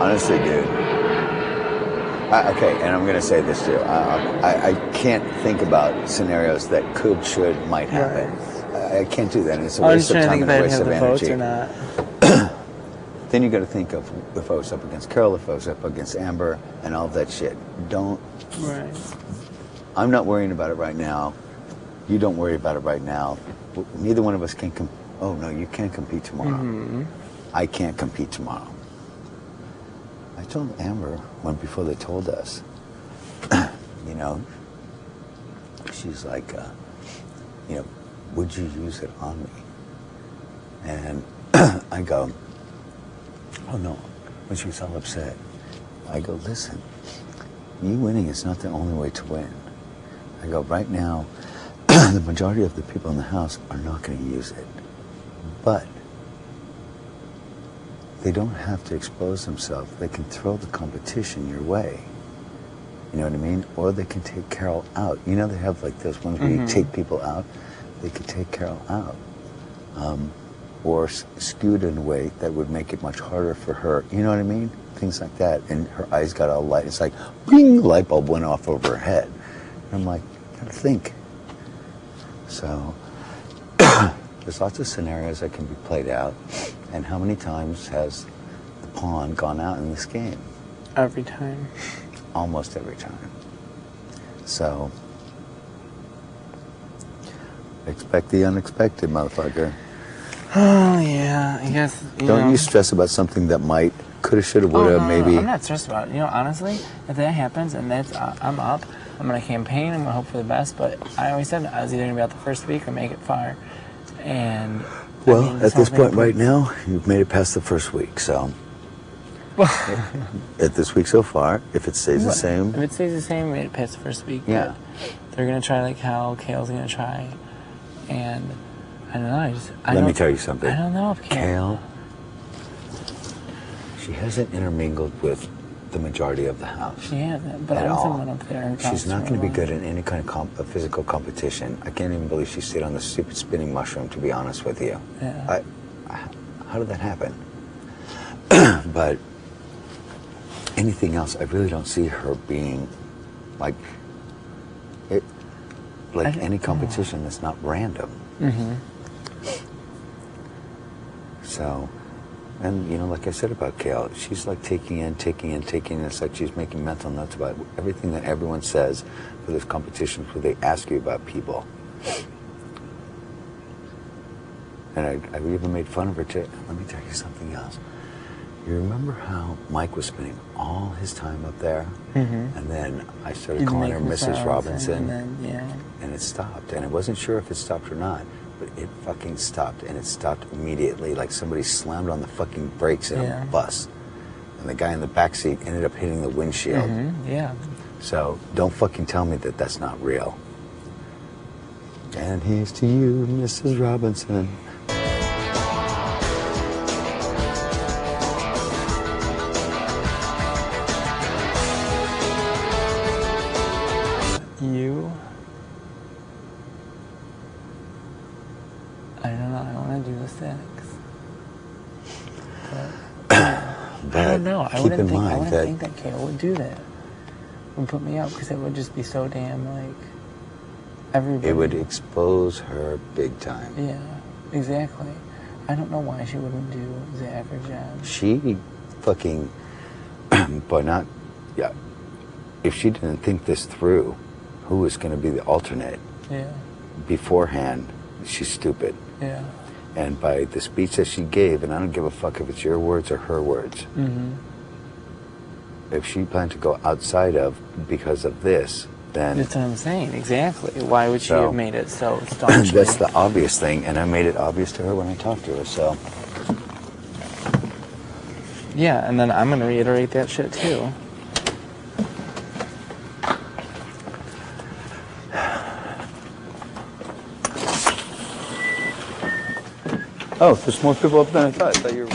Honestly, dude. Okay, and I'm going to say this too. I can't think about scenarios that could, should, might happen. Right. I can't do that. It's a I'm waste just of trying to time think and if a I'd waste have of the energy. votes or not. Then you got to think of the votes up against Carol, the votes up against Amber, and all of that shit. Don't. Right. I'm not worrying about it right now. You don't worry about it right now. Neither one of us can. Oh no, you can't compete tomorrow. Mm-hmm. I can't compete tomorrow. I told Amber before they told us. You know, she's like, you know, would you use it on me? And I go, oh no. When she was all upset, I go, listen, you winning is not the only way to win. I go, right now, the majority of the people in the house are not going to use it. But they don't have to expose themselves. They can throw the competition your way. You know what I mean? Or they can take Carol out. You know, they have like those ones where you take people out. They could take Carol out. Or skewed in a way that would make it much harder for her. You know what I mean? Things like that. And her eyes got all light. It's like, bing, the light bulb went off over her head. And I'm like, gotta think. So, there's lots of scenarios that can be played out. And how many times has the pawn gone out in this game? Every time. Almost every time. So, expect the unexpected, motherfucker. Oh, yeah, I guess, Don't you stress about something that might, coulda, shoulda, woulda, maybe. No, I'm not stressed about it. You know, honestly, if that happens and I'm up, I'm going to campaign, I'm going to hope for the best, but I always said I was either going to be out the first week or make it far. And, well, I mean, at this point right now, you've made it past the first week, so. At this week so far, if it stays the same. If it stays the same, we made it past the first week. Yeah. They're going to try like hell, Kale's going to try, and I don't know. Let me tell you something. I don't know if Kale, she hasn't intermingled with the majority of the house. She hasn't, but at I all. went up there. She's not going to be good in any kind of physical competition. I can't even believe she stayed on the stupid spinning mushroom, to be honest with you. Yeah. How did that happen? But anything else, I really don't see her being like any competition that's not random. Mm-hmm. So, and you know, like I said about Kale, she's like taking in. It's like she's making mental notes about everything that everyone says for this competition where they ask you about people. And I even made fun of her too. Let me tell you something else. You remember how Mike was spending all his time up there? Mm-hmm. And then I started calling her Mrs. Robinson. And then, and it stopped. And I wasn't sure if it stopped or not. But it fucking stopped, and it stopped immediately, like somebody slammed on the fucking brakes in a bus. And the guy in the back seat ended up hitting the windshield. Mm-hmm. Yeah. So don't fucking tell me that that's not real. And here's to you, Mrs. Robinson. You? I don't know. I want to do the six. But I don't know. I wouldn't think that Kale would do that. Would put me up because it would just be so damn like everybody. It would expose her big time. Yeah, exactly. I don't know why she wouldn't do Zach or Jen. She fucking, but not, yeah. If she didn't think this through, who was going to be the alternate? Yeah. Beforehand, she's stupid. Yeah. And by the speech that she gave, and I don't give a fuck if it's your words or her words. Mm-hmm. If she planned to go outside of because of this, then that's what I'm saying. Exactly. Why would she have made it so staunchly? That's the obvious thing, and I made it obvious to her when I talked to her. So yeah, and then I'm gonna reiterate that shit too. oh, there's more people up than I thought. I thought you were